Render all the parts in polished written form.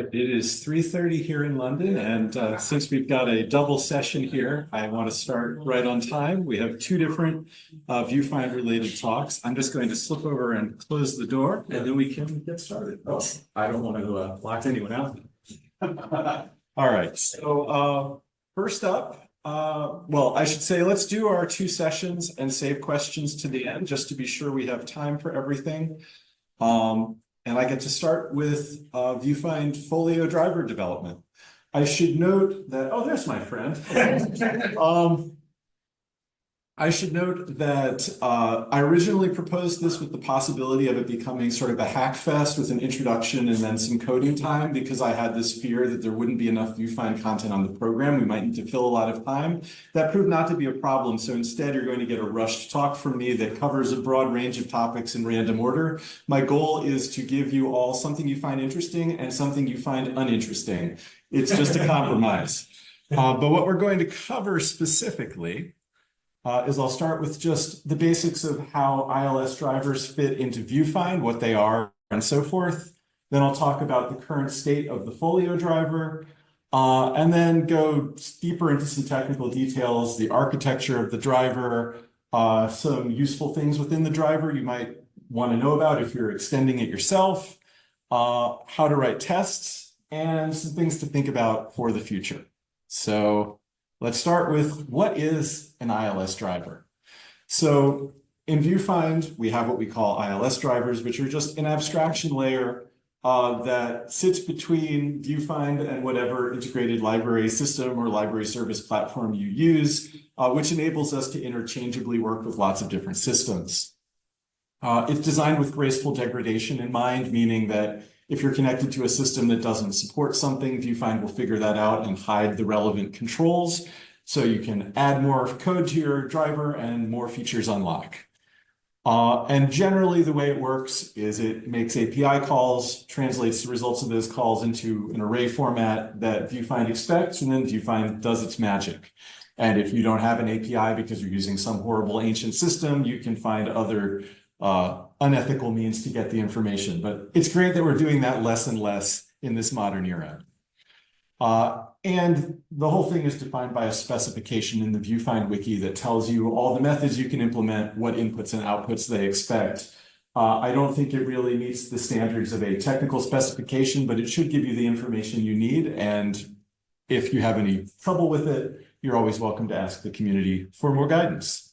right, it is 3:30 here in London, and since we've got a double session here, I want to start right on time. We have two different VuFind related talks. I'm just going to slip over and close the door, and then we can get started. Oh, I don't want to lock anyone out. All right, so first up, well, I should say let's do our two sessions and save questions to the end, just to be sure we have time for everything. And I get to start with VuFind FOLIO Driver Development. I should note that, oh, there's my friend. I should note that I originally proposed this with the possibility of it becoming sort of a hack fest with an introduction and then some coding time, because I had this fear that there wouldn't be enough VuFind content on the program. We might need to fill a lot of time. That proved not to be a problem. So instead, you're going to get a rushed talk from me that covers a broad range of topics in random order. My goal is to give you all something you find interesting and something you find uninteresting. It's just a compromise. But what we're going to cover specifically is I'll start with just the basics of how ILS drivers fit into VuFind, what they are, and so forth. Then I'll talk about the current state of the FOLIO driver, and then go deeper into some technical details, the architecture of the driver, some useful things within the driver you might want to know about if you're extending it yourself, how to write tests, and some things to think about for the future. So let's start with what is an ILS driver. So in VuFind, we have what we call ILS drivers, which are just an abstraction layer that sits between VuFind and whatever integrated library system or library service platform you use, which enables us to interchangeably work with lots of different systems. It's designed with graceful degradation in mind, meaning that if you're connected to a system that doesn't support something, VuFind will figure that out and hide the relevant controls, so you can add more code to your driver and more features unlock. And generally, the way it works is it makes API calls, translates the results of those calls into an array format that VuFind expects, and then VuFind does its magic. And if you don't have an API because you're using some horrible ancient system, you can find other unethical means to get the information. But it's great that we're doing that less and less in this modern era. And the whole thing is defined by a specification in the VuFind wiki that tells you all the methods you can implement, what inputs and outputs they expect. I don't think it really meets the standards of a technical specification, but it should give you the information you need. And if you have any trouble with it, you're always welcome to ask the community for more guidance.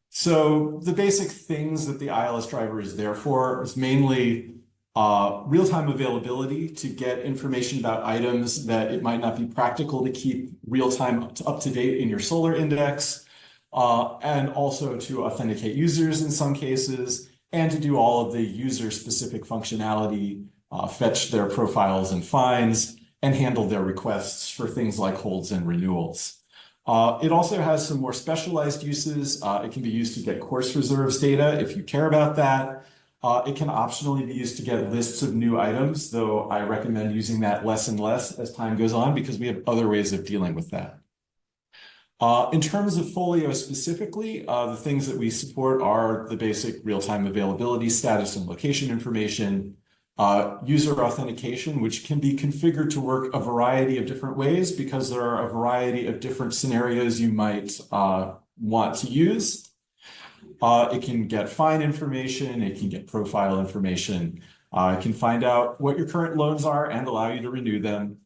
So the basic things that the ILS driver is there for is mainly real-time availability to get information about items that it might not be practical to keep real-time up to date in your Solar index, and also to authenticate users in some cases, and to do all of the user-specific functionality, fetch their profiles and finds, and handle their requests for things like holds and renewals. It also has some more specialized uses. It can be used to get course reserves data if you care about that. It can optionally be used to get lists of new items, though I recommend using that less and less as time goes on because we have other ways of dealing with that. In terms of FOLIO specifically, the things that we support are the basic real-time availability, status and location information, user authentication, which can be configured to work a variety of different ways because there are a variety of different scenarios you might want to use. It can get fine information, it can get profile information, it can find out what your current loans are and allow you to renew them.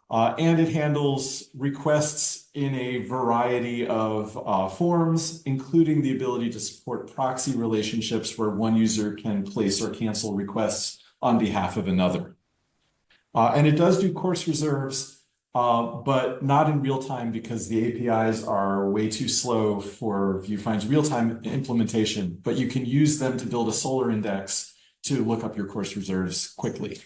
And it handles requests in a variety of forms, including the ability to support proxy relationships where one user can place or cancel requests on behalf of another. And it does do course reserves, but not in real time because the APIs are way too slow for VuFind's real-time implementation, but you can use them to build a Solar index to look up your course reserves quickly.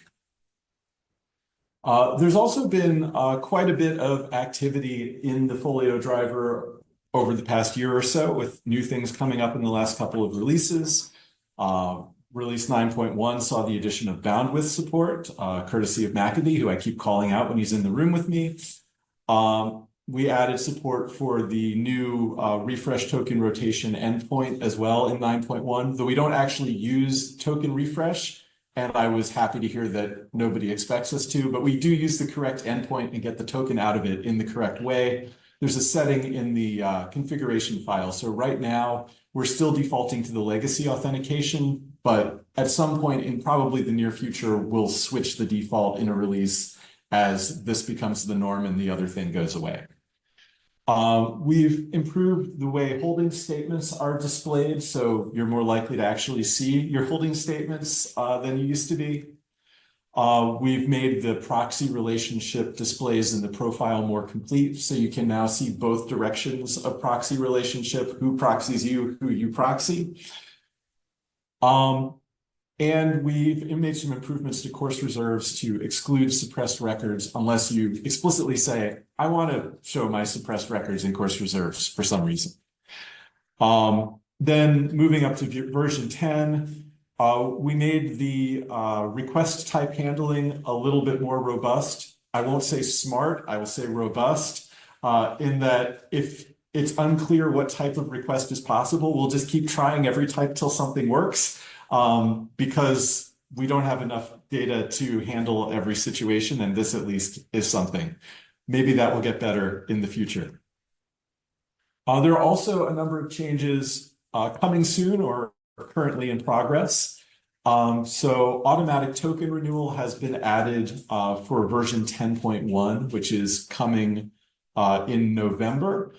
There's also been quite a bit of activity in the FOLIO driver over the past year or so, with new things coming up in the last couple of releases. Release 9.1 saw the addition of bandwidth support, courtesy of Maccabee, who I keep calling out when he's in the room with me. We added support for the new refresh token rotation endpoint as well in 9.1, though we don't actually use token refresh. And I was happy to hear that nobody expects us to, but we do use the correct endpoint and get the token out of it in the correct way. There's a setting in the configuration file. So right now, we're still defaulting to the legacy authentication, but at some point in probably the near future, we'll switch the default in a release as this becomes the norm and the other thing goes away. We've improved the way holding statements are displayed, so you're more likely to actually see your holding statements than you used to be. We've made the proxy relationship displays in the profile more complete, so you can now see both directions of proxy relationship, who proxies you, who you proxy. And we've made some improvements to course reserves to exclude suppressed records unless you explicitly say, I want to show my suppressed records in course reserves for some reason. Then moving up to version 10, we made the request type handling a little bit more robust. I won't say smart, I will say robust, in that if it's unclear what type of request is possible, we'll just keep trying every type till something works. Because we don't have enough data to handle every situation, and this at least is something. Maybe that will get better in the future. There are also a number of changes coming soon or currently in progress. So automatic token renewal has been added for version 10.1, which is coming in November,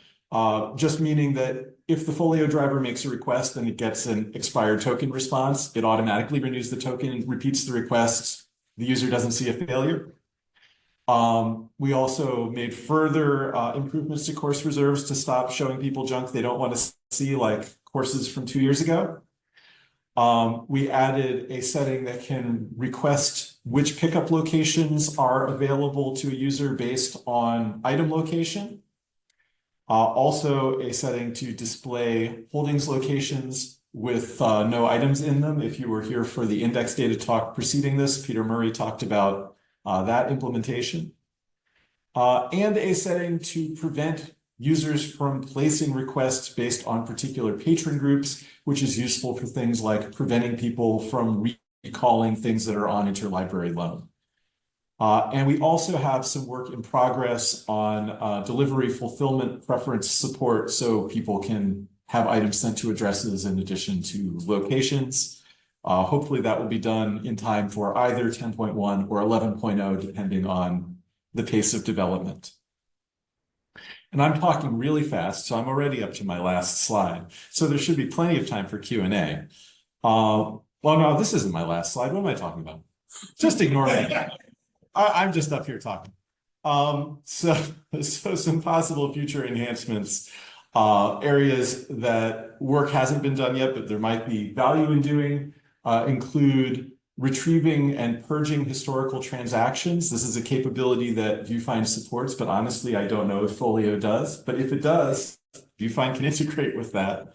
just meaning that if the Folio driver makes a request and it gets an expired token response, it automatically renews the token and repeats the request. The user doesn't see a failure. We also made further improvements to course reserves to stop showing people junk they don't want to see, like courses from 2 years ago. We added a setting that can request which pickup locations are available to a user based on item location. Also a setting to display holdings locations with no items in them. If you were here for the index data talk preceding this, Peter Murray talked about that implementation. And a setting to prevent users from placing requests based on particular patron groups, which is useful for things like preventing people from recalling things that are on interlibrary loan. And we also have some work in progress on delivery fulfillment preference support so people can have items sent to addresses in addition to locations. Hopefully that will be done in time for either 10.1 or 11.0, depending on the pace of development. And I'm talking really fast, so I'm already up to my last slide. So there should be plenty of time for Q&A. Well, no, this isn't my last slide. What am I talking about? Just ignore me. I'm just up here talking. So some possible future enhancements, areas that work hasn't been done yet, but there might be value in doing, include retrieving and purging historical transactions. This is a capability that VuFind supports, but honestly, I don't know if Folio does. But if it does, VuFind can integrate with that.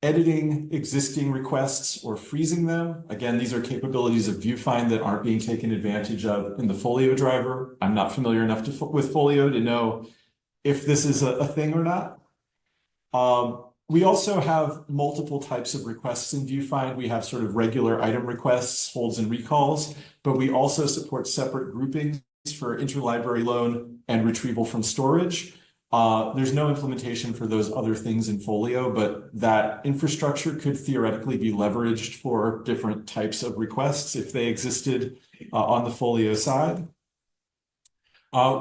Editing existing requests or freezing them. Again, these are capabilities of VuFind that aren't being taken advantage of in the Folio driver. I'm not familiar enough with Folio to know if this is a thing or not. We also have multiple types of requests in VuFind. We have sort of regular item requests, holds and recalls, but we also support separate groupings for interlibrary loan and retrieval from storage. There's no implementation for those other things in Folio, but that infrastructure could theoretically be leveraged for different types of requests if they existed on the Folio side.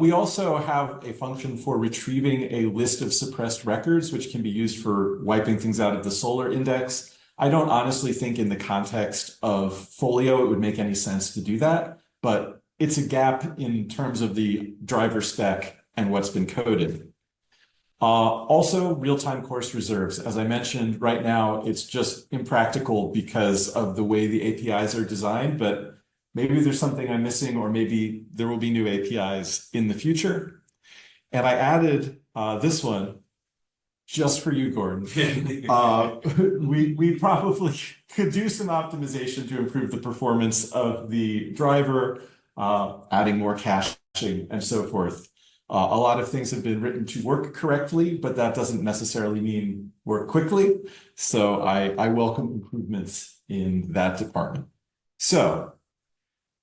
We also have a function for retrieving a list of suppressed records, which can be used for wiping things out of the Solar index. I don't honestly think in the context of Folio it would make any sense to do that, but it's a gap in terms of the driver spec and what's been coded. Also, real-time course reserves. As I mentioned, right now, it's just impractical because of the way the APIs are designed, but maybe there's something I'm missing, or maybe there will be new APIs in the future. And I added this one just for you, Gordon. We probably could do some optimization to improve the performance of the driver, adding more caching and so forth. A lot of things have been written to work correctly, but that doesn't necessarily mean work quickly. So I welcome improvements in that department. So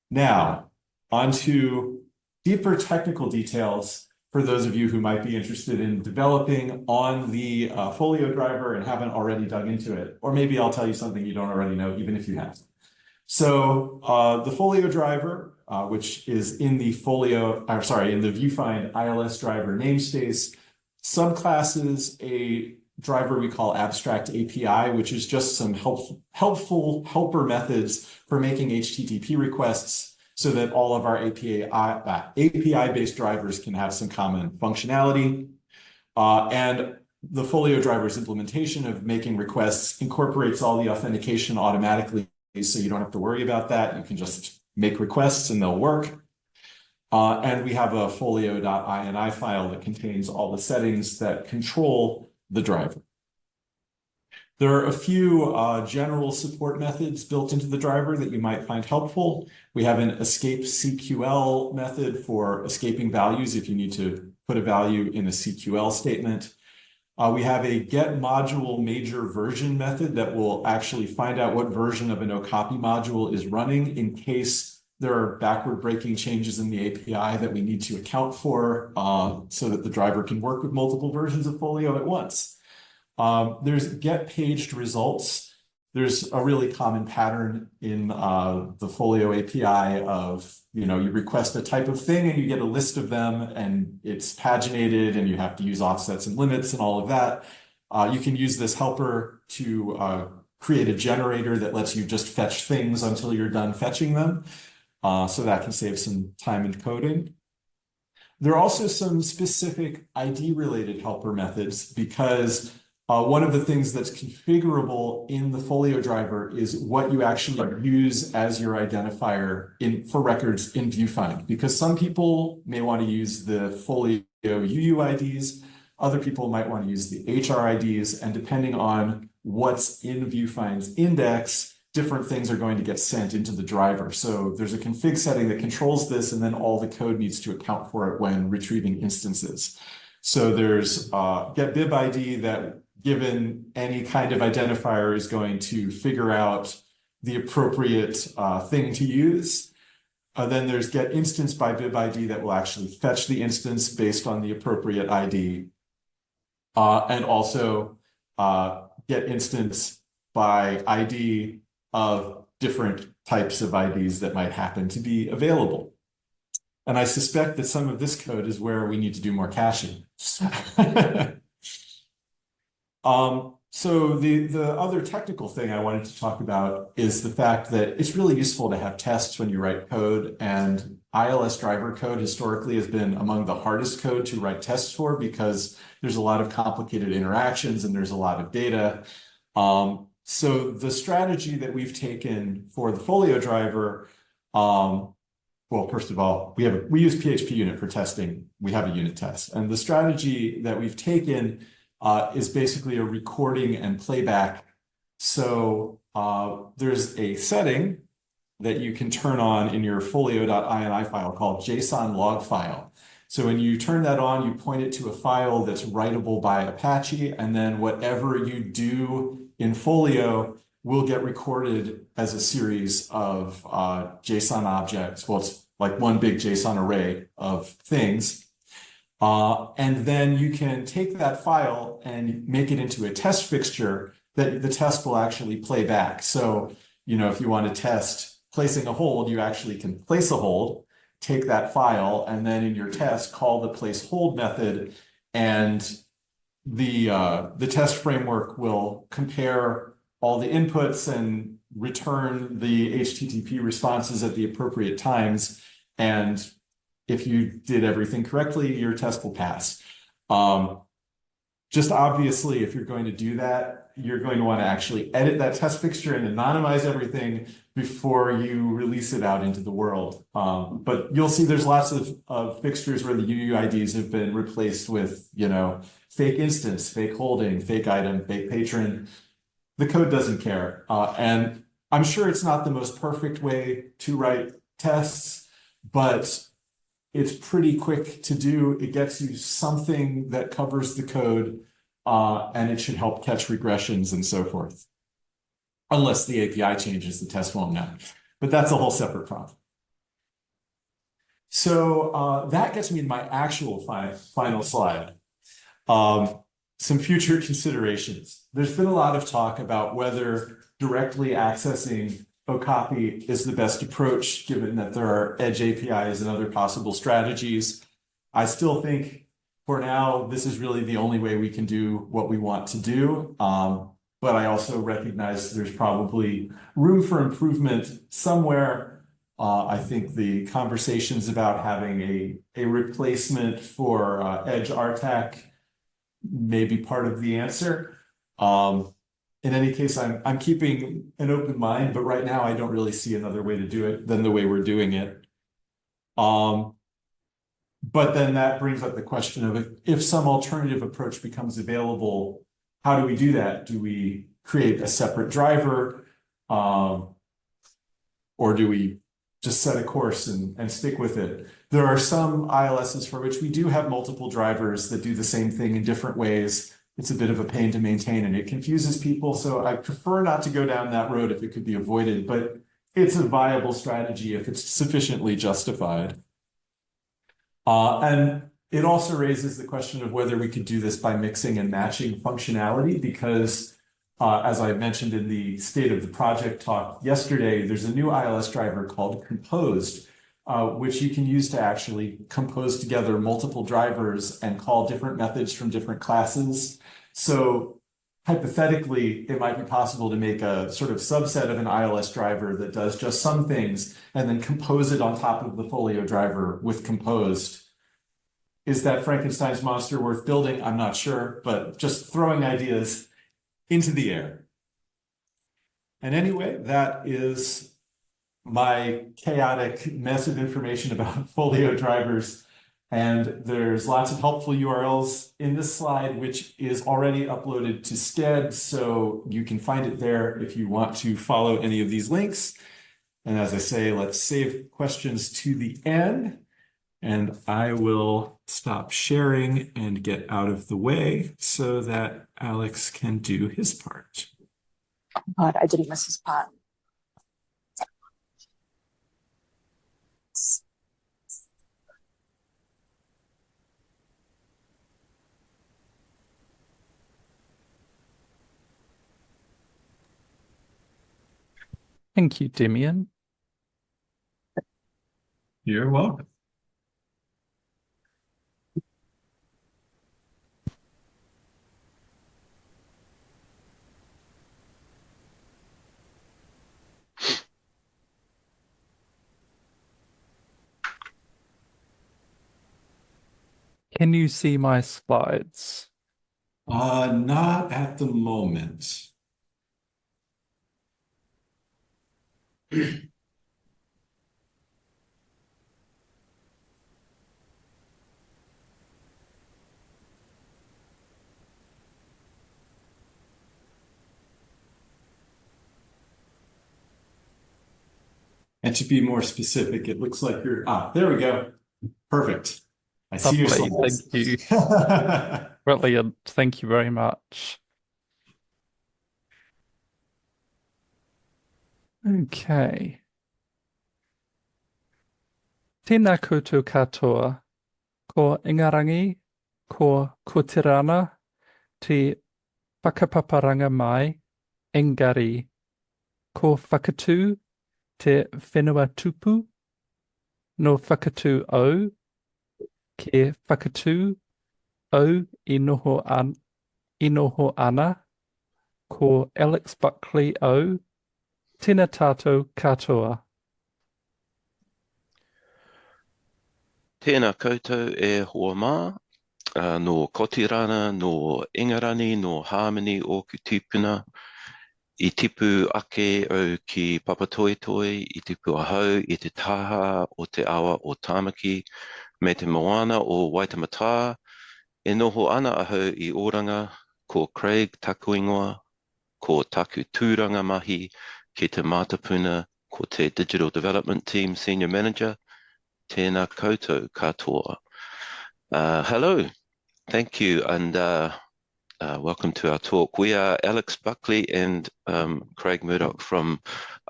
now on to deeper technical details for those of you who might be interested in developing on the Folio driver and haven't already dug into it. Or maybe I'll tell you something you don't already know, even if you have. So the Folio driver, which is in the in the VuFind ILS driver namespace, subclasses a driver we call abstract API, which is just some helpful helper methods for making HTTP requests so that all of our API-based drivers can have some common functionality. And the Folio driver's implementation of making requests incorporates all the authentication automatically, so you don't have to worry about that. You can just make requests and they'll work. And we have a folio.ini file that contains all the settings that control the driver. There are a few general support methods built into the driver that you might find helpful. We have an escape CQL method for escaping values if you need to put a value in a CQL statement. We have a get module major version method that will actually find out what version of an Okapi module is running in case there are backward breaking changes in the API that we need to account for so that the driver can work with multiple versions of Folio at once. There's get paged results. There's a really common pattern in the Folio API of, you request a type of thing and you get a list of them and it's paginated and you have to use offsets and limits and all of that. You can use this helper to create a generator that lets you just fetch things until you're done fetching them. So that can save some time in coding. There are also some specific ID-related helper methods because one of the things that's configurable in the Folio driver is what you actually use as your identifier for records in VuFind. Because some people may want to use the Folio UUIDs, other people might want to use the HRIDs, and depending on what's in VuFind's index, different things are going to get sent into the driver. So there's a config setting that controls this, and then all the code needs to account for it when retrieving instances. So there's get bib ID that, given any kind of identifier, is going to figure out the appropriate thing to use. Then there's get instance by bib ID that will actually fetch the instance based on the appropriate ID. And also get instance by ID of different types of IDs that might happen to be available. And I suspect that some of this code is where we need to do more caching. So the other technical thing I wanted to talk about is the fact that it's really useful to have tests when you write code, and ILS driver code historically has been among the hardest code to write tests for because there's a lot of complicated interactions and there's a lot of data. So the strategy that we've taken for the Folio driver, well, first of all, we use PHP unit for testing. We have a unit test, and the strategy that we've taken is basically a recording and playback. So there's a setting that you can turn on in your folio.ini file called JSON log file. So when you turn that on, you point it to a file that's writable by Apache, and then whatever you do in Folio will get recorded as a series of JSON objects. Well, it's like one big JSON array of things. And then you can take that file and make it into a test fixture that the test will actually play back. So, if you want to test placing a hold, you actually can place a hold, take that file, and then in your test, call the place hold method, and the test framework will compare all the inputs and return the HTTP responses at the appropriate times. And if you did everything correctly, your test will pass. Just obviously, if you're going to do that, you're going to want to actually edit that test fixture and anonymize everything before you release it out into the world. But you'll see there's lots of fixtures where the UUIDs have been replaced with, fake instance, fake holding, fake item, fake patron. The code doesn't care. And I'm sure it's not the most perfect way to write tests, but it's pretty quick to do. It gets you something that covers the code, and it should help catch regressions and so forth. Unless the API changes, the test won't know. but that's a whole separate problem. So that gets me to my actual final slide. Some future considerations. There's been a lot of talk about whether directly accessing Okapi is the best approach, given that there are edge APIs and other possible strategies. I still think for now, this is really the only way we can do what we want to do. But I also recognize there's probably room for improvement somewhere. I think the conversations about having a replacement for edge RTAC may be part of the answer. In any case, I'm keeping an open mind, but right now I don't really see another way to do it than the way we're doing it. But then that brings up the question of if some alternative approach becomes available, how do we do that? Do we create a separate driver? Or do we just set a course and stick with it? There are some ILSs for which we do have multiple drivers that do the same thing in different ways. It's a bit of a pain to maintain and it confuses people. So I prefer not to go down that road if it could be avoided, but it's a viable strategy if it's sufficiently justified. And it also raises the question of whether we could do this by mixing and matching functionality, because as I mentioned in the state of the project talk yesterday, there's a new ILS driver called Composed, which you can use to actually compose together multiple drivers and call different methods from different classes. So hypothetically, it might be possible to make a sort of subset of an ILS driver that does just some things and then compose it on top of the Folio driver with Composed. Is that Frankenstein's monster worth building? I'm not sure, but just throwing ideas into the air. And anyway, that is my chaotic mess of information about Folio drivers. And there's lots of helpful URLs in this slide, which is already uploaded to Stead. So you can find it there if you want to follow any of these links. And as I say, let's save questions to the end. And I will stop sharing and get out of the way so that Alex can do his part. God, I didn't miss his part. Thank you, Demian. You're welcome. Can you see my slides? Not at the moment. And to be more specific, it looks like you're, there we go. Perfect. I see your slides. Thank you. Brilliant. Thank you very much. Okay. Tēnā koutou katoa, ko ingarangi, ko kutirana, te whakapaparanga mai, engari, ko whakatū, te whenua tupu, no whakatū au, ke whakatū, au I noho ana, ko Alex Buckley au, tēnā tātou katoa. Tēnā koutou e hoa mā, no Kotirana, no Ingarani, no Harmony o Kutupuna, I tipu ake au ki Papatoetoe, I tipu ahau I te taha o te awa o Tāmaki, me te moana o Waitamata, e noho ana ahau I Oranga, ko Craig Takuingoa, ko Taku Tūranga Mahi, ki te Mātapuna, ko te Digital Development Team Senior Manager, tēnā koutou katoa. Hello, thank you, and welcome to our talk. We are Alex Buckley and Craig Murdoch from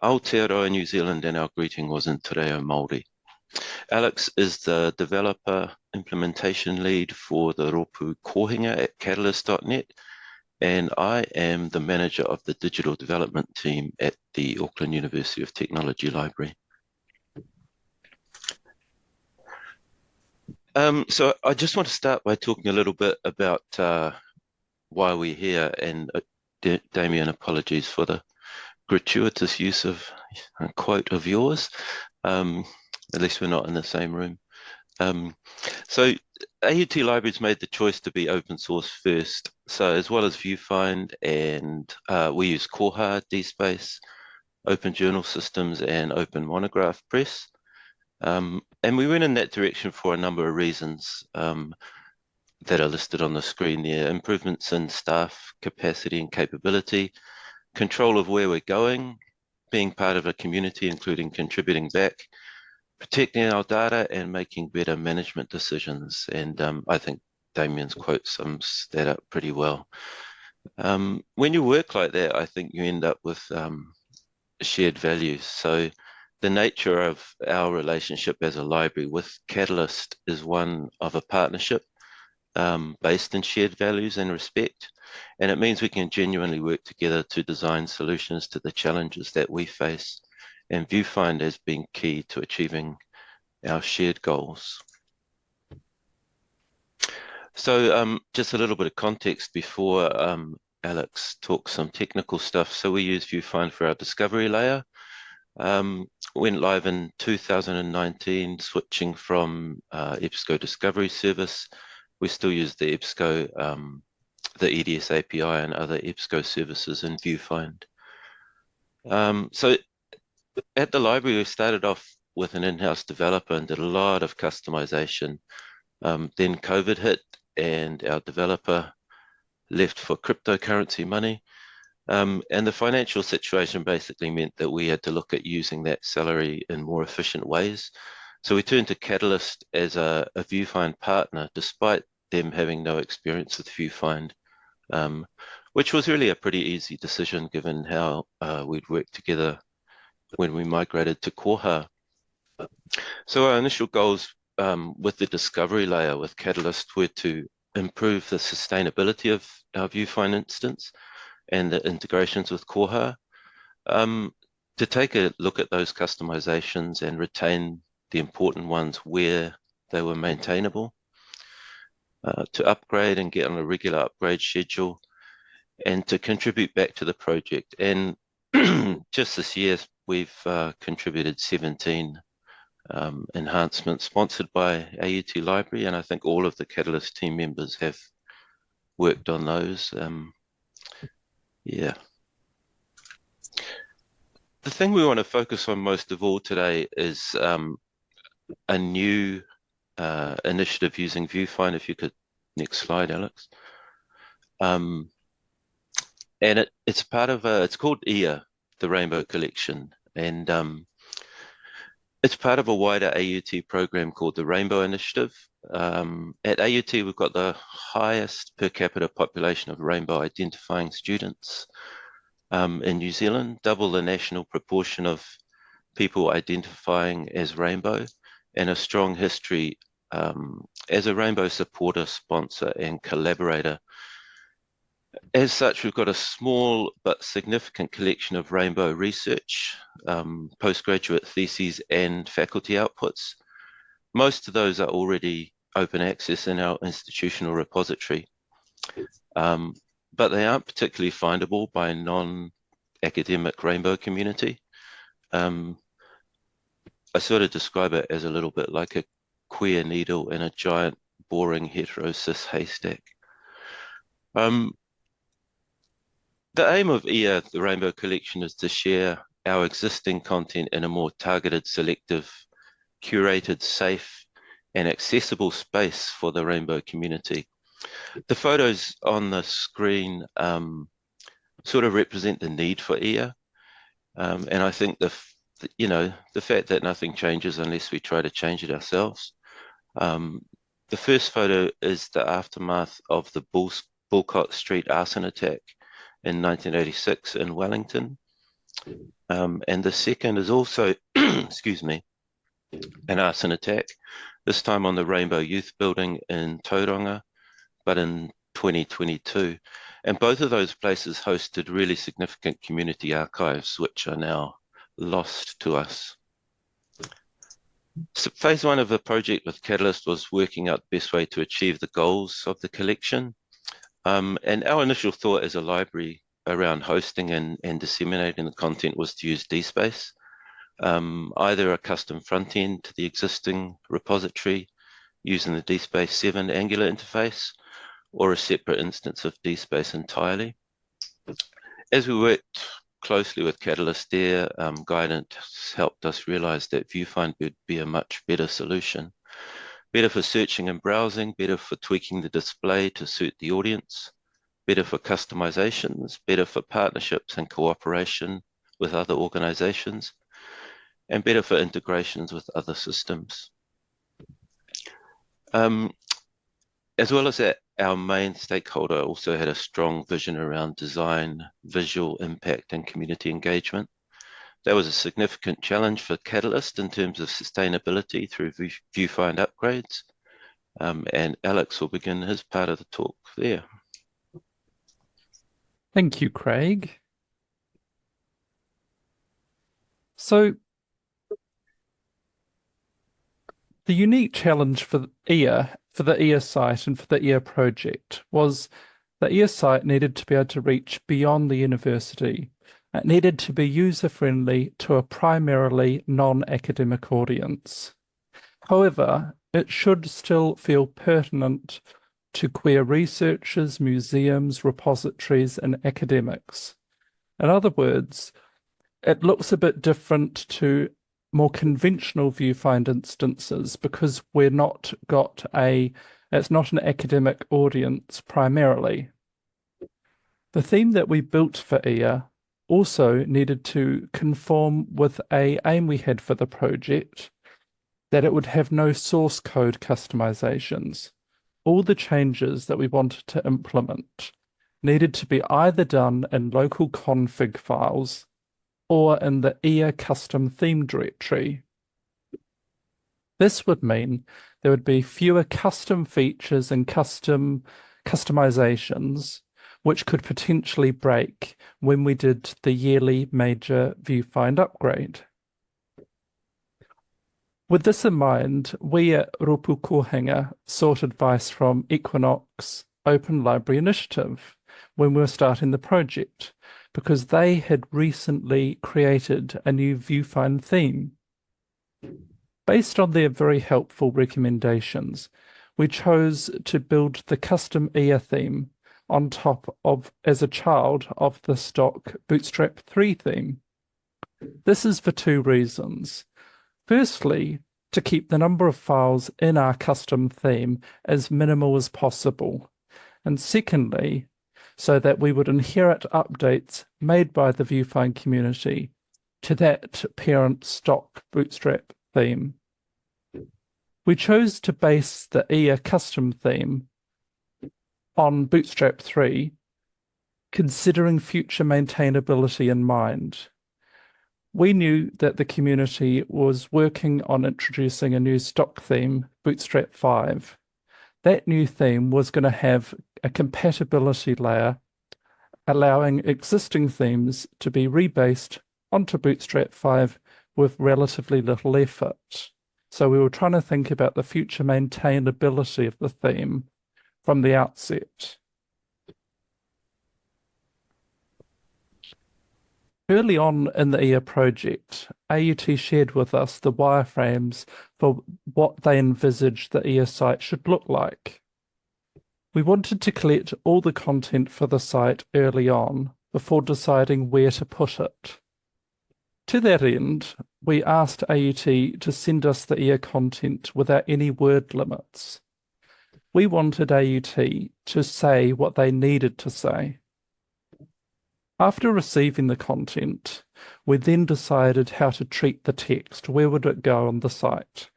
Aotearoa New Zealand, and our greeting was in Te Reo Māori. Alex is the developer implementation lead for the Ropu Kohinga at Catalyst.net, and I am the manager of the digital development team at the Auckland University of Technology library. So I just want to start by talking a little bit about why we're here, and Damien, apologies for the gratuitous use of a quote of yours. At least we're not in the same room. So AUT Libraries made the choice to be open source first. So as well as VuFind, and we use Koha, DSpace, Open Journal Systems, and Open Monograph Press. And we went in that direction for a number of reasons that are listed on the screen there. Improvements in staff capacity and capability, control of where we're going, being part of a community, including contributing back, protecting our data, and making better management decisions. And I think Damien's quote sums that up pretty well. When you work like that, I think you end up with shared values. So the nature of our relationship as a library with Catalyst is one of a partnership based in shared values and respect. And it means we can genuinely work together to design solutions to the challenges that we face, and VuFind has been key to achieving our shared goals. So just a little bit of context before Alex talks some technical stuff. So we use VuFind for our discovery layer. Went live in 2019, switching from EBSCO Discovery Service. We still use the EBSCO, the EDS API and other EBSCO services in VuFind. So at the library, we started off with an in-house developer and did a lot of customization. Then COVID hit and our developer left for cryptocurrency money. And the financial situation basically meant that we had to look at using that salary in more efficient ways. So we turned to Catalyst as a VuFind partner, despite them having no experience with VuFind, which was really a pretty easy decision given how we'd worked together when we migrated to Koha. So our initial goals with the discovery layer with Catalyst were to improve the sustainability of our VuFind instance and the integrations with Koha, to take a look at those customizations and retain the important ones where they were maintainable, to upgrade and get on a regular upgrade schedule, and to contribute back to the project. And just this year, we've contributed 17 enhancements sponsored by AUT Library, and I think all of the Catalyst team members have worked on those. Yeah. The thing we want to focus on most of all today is a new initiative using VuFind. If you could, next slide, Alex. And it's part of it's called EA, the Rainbow Collection, and it's part of a wider AUT program called the Rainbow Initiative. At AUT, we've got the highest per capita population of rainbow identifying students in New Zealand, double the national proportion of people identifying as rainbow, and a strong history as a rainbow supporter, sponsor, and collaborator. As such, we've got a small but significant collection of rainbow research, postgraduate theses, and faculty outputs. Most of those are already open access in our institutional repository, but they aren't particularly findable by a non-academic rainbow community. I sort of describe it as a little bit like a queer needle in a giant, boring hetero-cis haystack. The aim of EA, the Rainbow Collection, is to share our existing content in a more targeted, selective, curated, safe, and accessible space for the rainbow community. The photos on the screen sort of represent the need for EA, and I think the fact that nothing changes unless we try to change it ourselves. The first photo is the aftermath of the Walcott Street arson attack in 1986 in Wellington. And the second is also, excuse me, an arson attack, this time on the Rainbow Youth Building in Tauranga, but in 2022. And both of those places hosted really significant community archives, which are now lost to us. So phase one of the project with Catalyst was working out the best way to achieve the goals of the collection. And our initial thought as a library around hosting and disseminating the content was to use DSpace, either a custom front end to the existing repository using the DSpace 7 Angular interface, or a separate instance of DSpace entirely. As we worked closely with Catalyst, their guidance helped us realize that VuFind would be a much better solution. Better for searching and browsing, better for tweaking the display to suit the audience, better for customizations, better for partnerships and cooperation with other organizations, and better for integrations with other systems. As well as that, our main stakeholder also had a strong vision around design, visual impact, and community engagement. That was a significant challenge for Catalyst in terms of sustainability through VuFind upgrades. And Alex will begin his part of the talk there. Thank you, Craig. So, the unique challenge for the EA site and for the EA project was the EA site needed to be able to reach beyond the university. It needed to be user-friendly to a primarily non-academic audience. However, it should still feel pertinent to queer researchers, museums, repositories, and academics. In other words, it looks a bit different to more conventional VuFind instances because it's not an academic audience primarily. The theme that we built for EA also needed to conform with an aim we had for the project, that it would have no source code customizations. All the changes that we wanted to implement needed to be either done in local config files or in the EA custom theme directory. This would mean there would be fewer custom features and customizations which could potentially break when we did the yearly major VuFind upgrade. With this in mind, we at Ropu Kohenga sought advice from Equinox Open Library Initiative when we were starting the project, because they had recently created a new VuFind theme. Based on their very helpful recommendations, we chose to build the custom EA theme on top of, as a child of the stock Bootstrap 3 theme. This is for two reasons. Firstly, to keep the number of files in our custom theme as minimal as possible. And secondly, so that we would inherit updates made by the VuFind community to that parent stock Bootstrap theme. We chose to base the EA custom theme on Bootstrap 3, considering future maintainability in mind. We knew that the community was working on introducing a new stock theme, Bootstrap 5. That new theme was going to have a compatibility layer, allowing existing themes to be rebased onto Bootstrap 5 with relatively little effort. So we were trying to think about the future maintainability of the theme from the outset. Early on in the EA project, AUT shared with us the wireframes for what they envisaged the EA site should look like. We wanted to collect all the content for the site early on before deciding where to put it. To that end, we asked AUT to send us the EA content without any word limits. We wanted AUT to say what they needed to say. After receiving the content, we then decided how to treat the text. Where would it go on the site?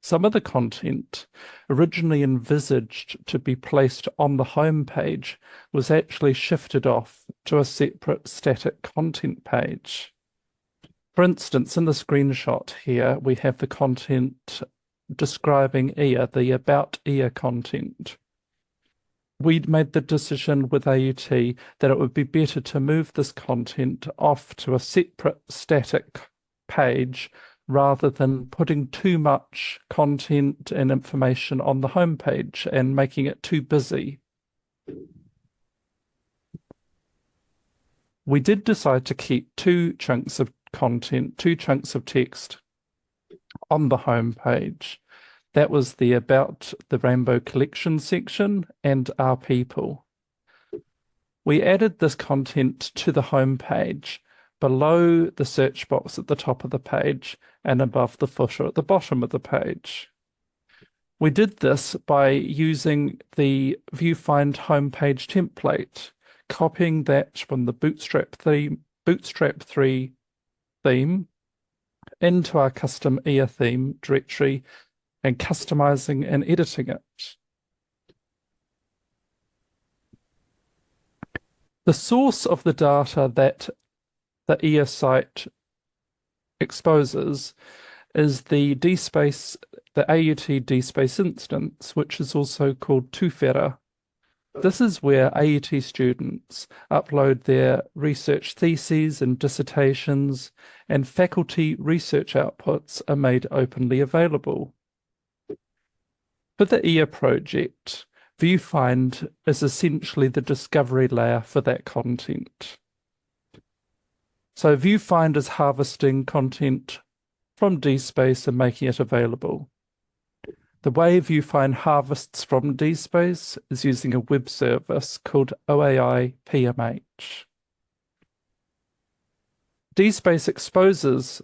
Some of the content originally envisaged to be placed on the home page was actually shifted off to a separate static content page. For instance, in the screenshot here, we have the content describing EAR, the About EAR content. We'd made the decision with AUT that it would be better to move this content off to a separate static page rather than putting too much content and information on the homepage and making it too busy. We did decide to keep two chunks of content, two chunks of text on the homepage. That was the About the Rainbow Collection section and Our People. We added this content to the homepage below the search box at the top of the page and above the footer at the bottom of the page. We did this by using the VuFind homepage template, copying that from the Bootstrap 3 theme into our custom EAR theme directory and customizing and editing it. The source of the data that the EAR site exposes is the DSpace, the AUT DSpace instance, which is also called Tuwhera. This is where AUT students upload their research theses and dissertations, and faculty research outputs are made openly available. For the EAR project, VuFind is essentially the discovery layer for that content. So VuFind is harvesting content from DSpace and making it available. The way VuFind harvests from DSpace is using a web service called OAI PMH. DSpace exposes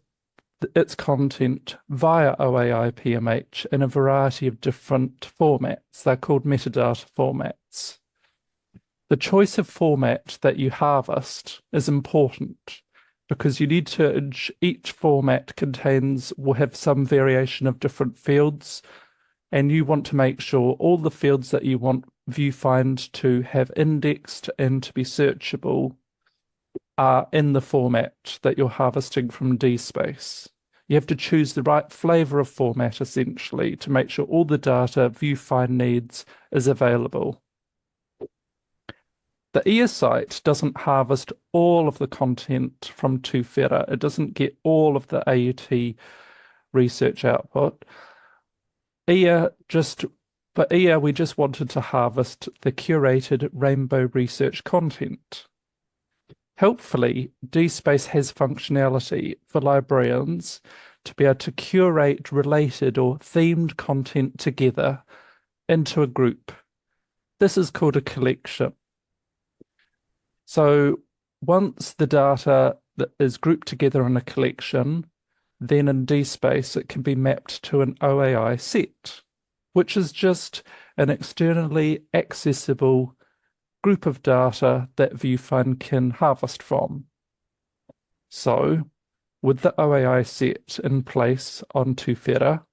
its content via OAI PMH in a variety of different formats. They're called metadata formats. The choice of format that you harvest is important because you need to, each format will have some variation of different fields, and you want to make sure all the fields that you want VuFind to have indexed and to be searchable are in the format that you're harvesting from DSpace. You have to choose the right flavor of format, essentially, to make sure all the data VuFind needs is available. The EAR site doesn't harvest all of the content from Tuwhera. It doesn't get all of the AUT research output. For EAR, we just wanted to harvest the curated Rainbow research content. Helpfully, DSpace has functionality for librarians to be able to curate related or themed content together into a group. This is called a collection. So once the data that is grouped together in a collection, then in DSpace it can be mapped to an OAI set, which is just an externally accessible group of data that VuFind can harvest from. So with the OAI set in place on Tuwhera,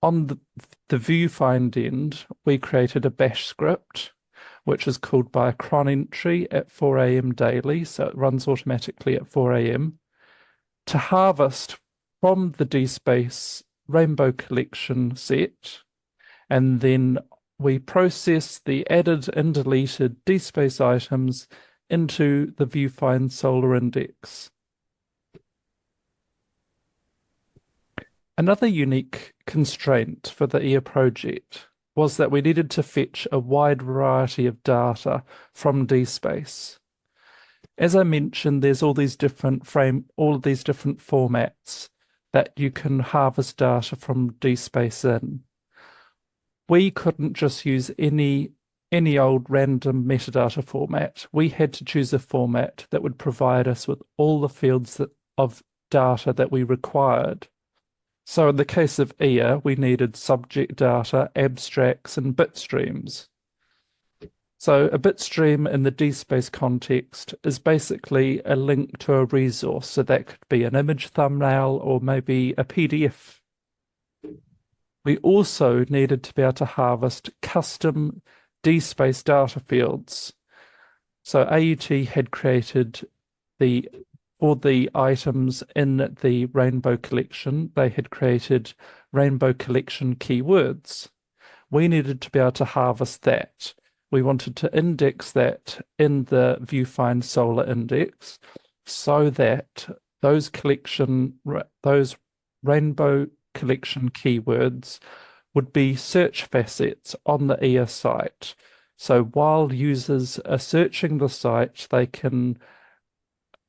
on the VuFind end, we created a bash script, which is called by a cron entry at 4 a.m. daily, so it runs automatically at 4 a.m. to harvest from the DSpace Rainbow Collection set, and then we process the added and deleted DSpace items into the VuFind Solar Index. Another unique constraint for the EAR project was that we needed to fetch a wide variety of data from DSpace. As I mentioned, there's all these different formats that you can harvest data from DSpace in. We couldn't just use any old random metadata format. We had to choose a format that would provide us with all the fields of data that we required. So in the case of EAR, we needed subject data, abstracts, and bitstreams. So a bitstream in the DSpace context is basically a link to a resource. So that could be an image thumbnail or maybe a PDF. We also needed to be able to harvest custom DSpace data fields. So AUT had created for the items in the rainbow collection, they had created rainbow collection keywords. We needed to be able to harvest that. We wanted to index that in the VuFind Solar Index so that those rainbow collection keywords would be search facets on the EA site. So while users are searching the site, they can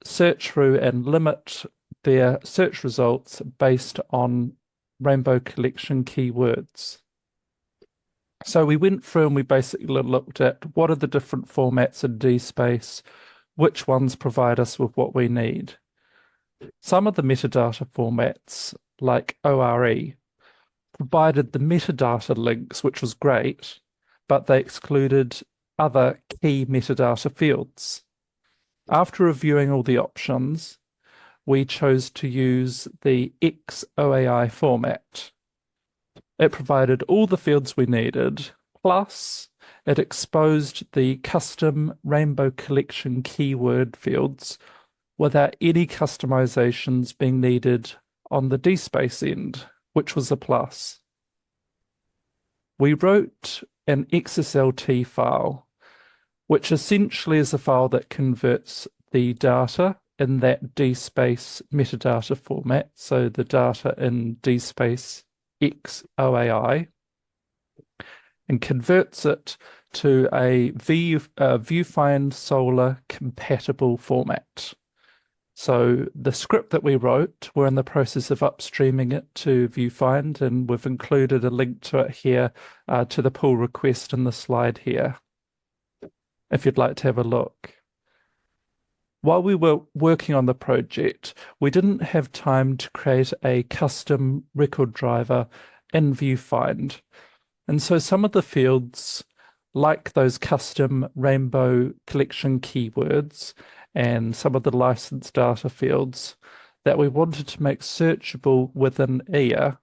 search through and limit their search results based on rainbow collection keywords. So we went through and we basically looked at what are the different formats in DSpace, which ones provide us with what we need. Some of the metadata formats, like ORE, provided the metadata links, which was great, but they excluded other key metadata fields. After reviewing all the options, we chose to use the XOAI format. It provided all the fields we needed, plus it exposed the custom rainbow collection keyword fields without any customizations being needed on the DSpace end, which was a plus. We wrote an XSLT file, which essentially is a file that converts the data in that DSpace metadata format, so the data in DSpace XOAI, and converts it to a VuFind Solar compatible format. So the script that we wrote, we're in the process of upstreaming it to VuFind, and we've included a link to it here to the pull request in the slide here, if you'd like to have a look. While we were working on the project, we didn't have time to create a custom record driver in VuFind. And so some of the fields, like those custom rainbow collection keywords and some of the license data fields that we wanted to make searchable within EA,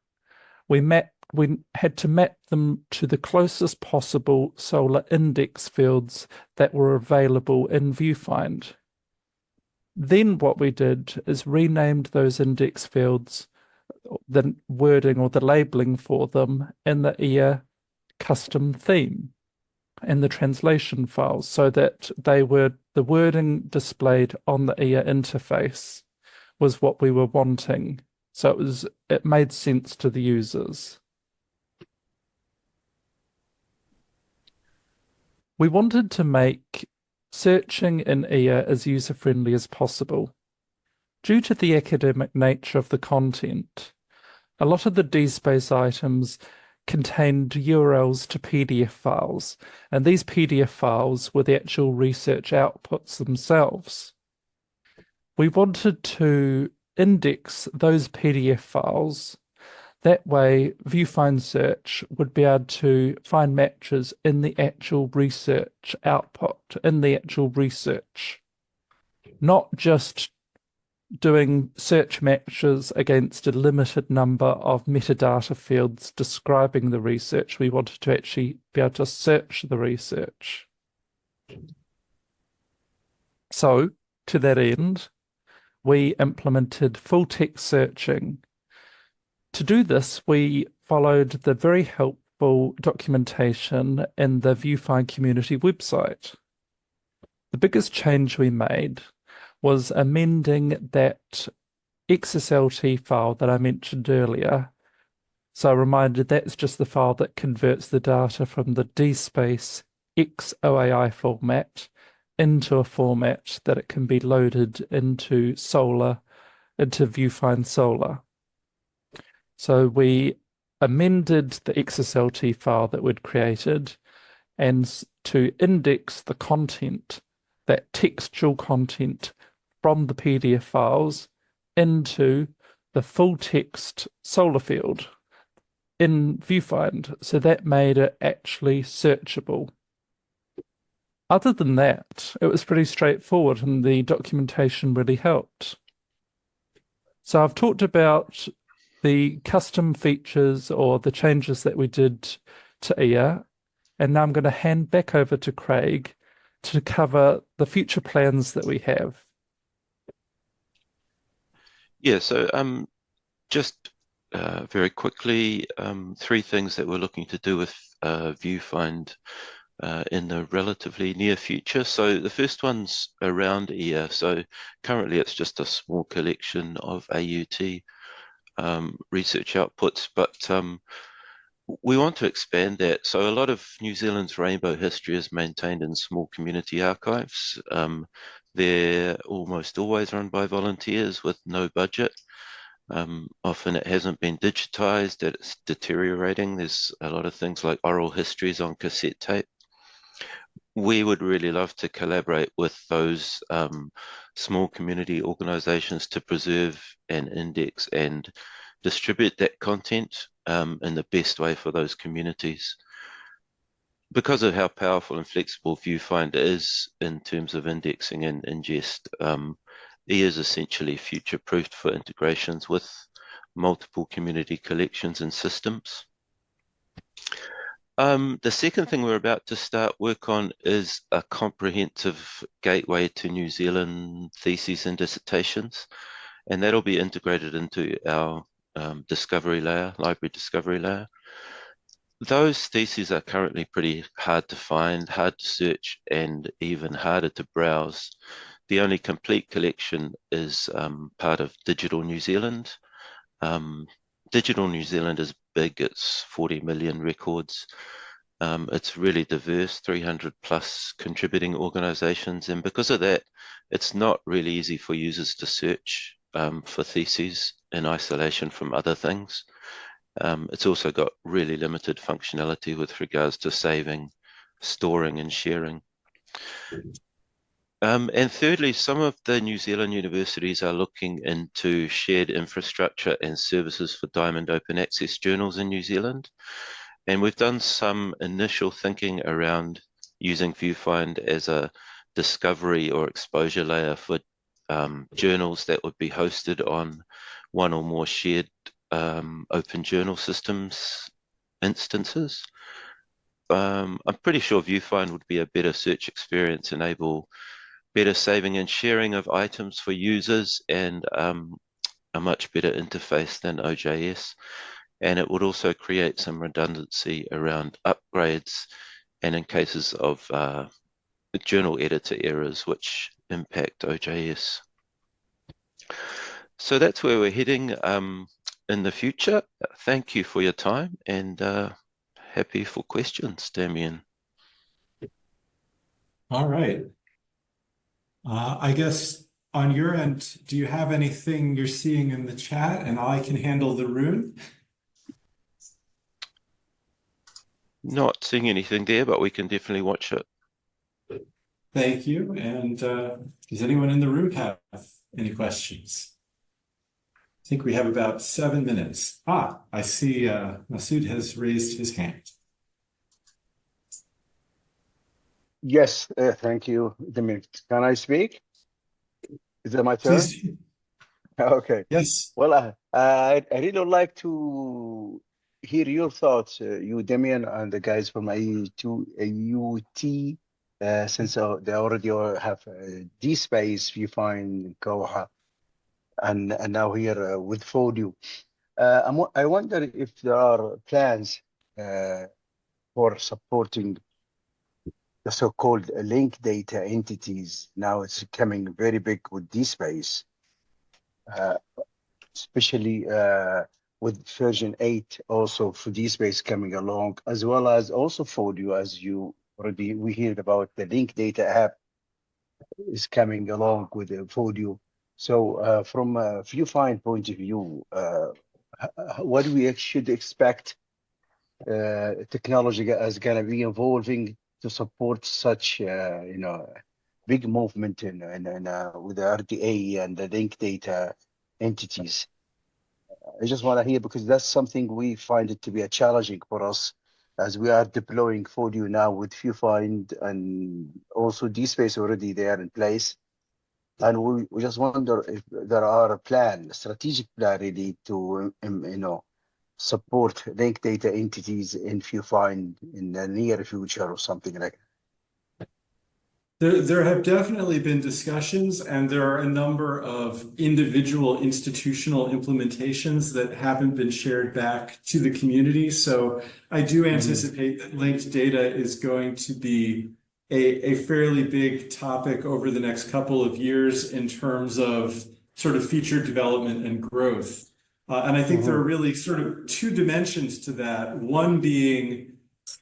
we had to map them to the closest possible Solar Index fields that were available in VuFind. Then what we did is renamed those index fields, the wording or the labeling for them in the EA custom theme in the translation files, so that the wording displayed on the EA interface was what we were wanting. So it made sense to the users. We wanted to make searching in EA as user-friendly as possible. Due to the academic nature of the content, a lot of the DSpace items contained URLs to PDF files, and these PDF files were the actual research outputs themselves. We wanted to index those PDF files. That way, VuFind Search would be able to find matches in the actual research output, in the actual research, not just doing search matches against a limited number of metadata fields describing the research. We wanted to actually be able to search the research. So, to that end, we implemented full text searching. To do this, we followed the very helpful documentation in the VuFind community website. The biggest change we made was amending that XSLT file that I mentioned earlier. So reminded that's just the file that converts the data from the DSpace XOAI format into a format that it can be loaded into VuFind Solar. So we amended the XSLT file that we'd created and to index the content, that textual content from the PDF files into the full text Solar field in VuFind. So that made it actually searchable. Other than that, it was pretty straightforward and the documentation really helped. So I've talked about the custom features or the changes that we did to IA. And now I'm going to hand back over to Craig to cover the future plans that we have. Yeah, so just very quickly, three things that we're looking to do with VuFind in the relatively near future. So the first one's around IA. So currently it's just a small collection of AUT research outputs, but we want to expand that. So a lot of New Zealand's rainbow history is maintained in small community archives. They're almost always run by volunteers with no budget. Often it hasn't been digitized, it's deteriorating. There's a lot of things like oral histories on cassette tape. We would really love to collaborate with those small community organizations to preserve and index and distribute that content in the best way for those communities. Because of how powerful and flexible VuFind is in terms of indexing and ingest, it is essentially future-proofed for integrations with multiple community collections and systems. The second thing we're about to start work on is a comprehensive gateway to New Zealand theses and dissertations, and that'll be integrated into our discovery layer, library discovery layer. Those theses are currently pretty hard to find, hard to search, and even harder to browse. The only complete collection is part of Digital New Zealand. Digital New Zealand is big, it's 40 million records. It's really diverse, 300 plus contributing organizations. And because of that, it's not really easy for users to search for theses in isolation from other things. It's also got really limited functionality with regards to saving, storing, and sharing. And thirdly, some of the New Zealand universities are looking into shared infrastructure and services for Diamond Open Access journals in New Zealand. And we've done some initial thinking around using VuFind as a discovery or exposure layer for journals that would be hosted on one or more shared open journal systems instances. I'm pretty sure VuFind would be a better search experience, enable better saving and sharing of items for users, and a much better interface than OJS. And it would also create some redundancy around upgrades and in cases of journal editor errors which impact OJS. So that's where we're heading in the future. Thank you for your time, and happy for questions, Damien. All right. I guess on your end, do you have anything you're seeing in the chat, and I can handle the rune? Not seeing anything there, but we can definitely watch it. Thank you. And does anyone in the room have any questions? I think we have about 7 minutes. I see Masood has raised his hand. Yes, thank you, Damien. Can I speak? Is it my turn? Please. Okay. Yes. Well, I really would like to hear your thoughts, you, Damien, and the guys from AUT, since they already have DSpace, VuFind, Koha, and now here with FOLIO. I wonder if there are plans for supporting the so-called link data entities. Now it's becoming very big with DSpace, especially with version 8 also for DSpace coming along, as well as also FOLIO, as we heard about the link data app is coming along with the FOLIO. So from a VuFind point of view, what we should expect technology is going to be evolving to support such big movement in with the RDA and the link data entities. I just want to hear, because that's something we find it to be a challenging for us as we are deploying FOLIO now with VuFind and also DSpace already there in place. And we just wonder if there are a strategic plan really to, support linked data entities in VuFind in the near future or something like that. There have definitely been discussions, and there are a number of individual institutional implementations that haven't been shared back to the community. So I do anticipate that linked data is going to be a fairly big topic over the next couple of years in terms of sort of feature development and growth. And I think there are really sort of two dimensions to that. One being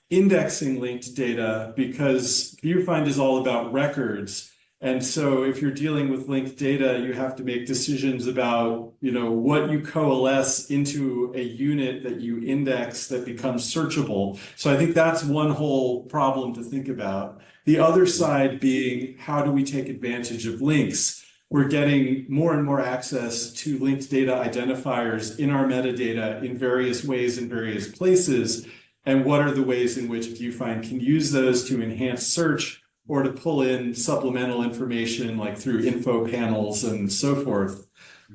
indexing linked data, because VuFind is all about records. And so if you're dealing with linked data, you have to make decisions about, what you coalesce into a unit that you index that becomes searchable. So I think that's one whole problem to think about. The other side being, how do we take advantage of links? We're getting more and more access to linked data identifiers in our metadata in various ways in various places. And what are the ways in which VuFind can use those to enhance search or to pull in supplemental information like through info panels and so forth.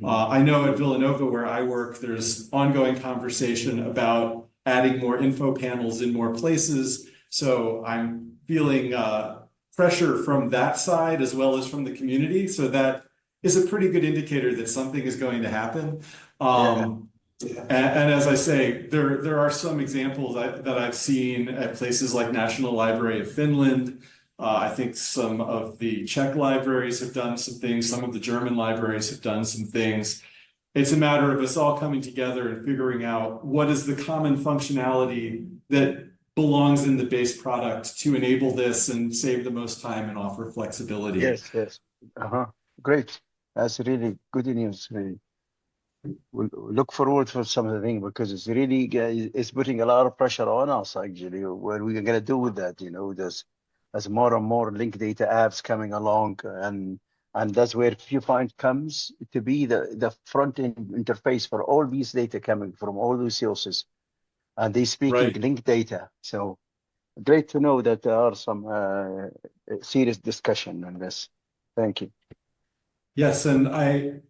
I know at Villanova, where I work, there's ongoing conversation about adding more info panels in more places. So I'm feeling pressure from that side as well as from the community. So that is a pretty good indicator that something is going to happen. And as I say, there are some examples that I've seen at places like National Library of Finland. I think some of the Czech libraries have done some things. Some of the German libraries have done some things. It's a matter of us all coming together and figuring out what is the common functionality that belongs in the base product to enable this and save the most time and offer flexibility. Yes. Great. That's really good news. We'll look forward for some of the things, because it's really it's putting a lot of pressure on us actually. What are we going to do with that? There's more and more linked data apps coming along, and that's where VuFind comes to be the front end interface for all these data coming from all those sources, and they speaking linked data. So great to know that there are some serious discussion on this. Thank you. Yes, and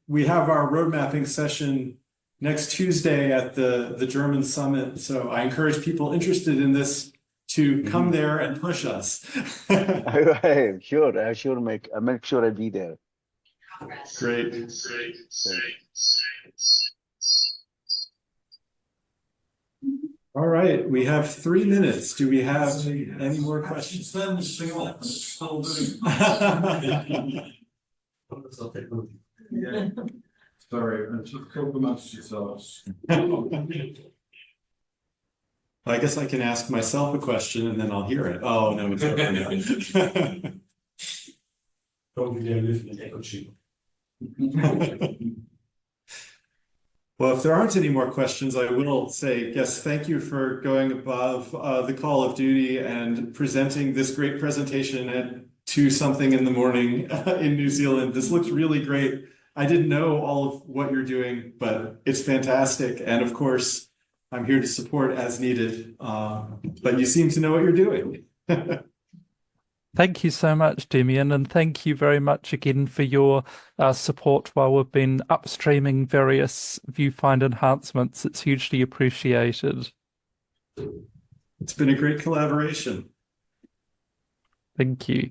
we have our road mapping session next Tuesday at the German summit. So I encourage people interested in this to come there and push us. I'm sure. I make sure I'll be there. Great. All right, we have 3 minutes. Do we have any more questions? Sorry, I took a couple months yourselves. I guess I can ask myself a question and then I'll hear it. Oh, no, it's okay. Well, if there aren't any more questions, I will say, yes, thank you for going above the call of duty and presenting this great presentation at 2 something in the morning in New Zealand. This looks really great. I didn't know all of what you're doing, but it's fantastic. And of course, I'm here to support as needed. But you seem to know what you're doing. Thank you so much, Demian, and thank you very much again for your support while we've been upstreaming various VuFind enhancements. It's hugely appreciated. It's been a great collaboration. Thank you.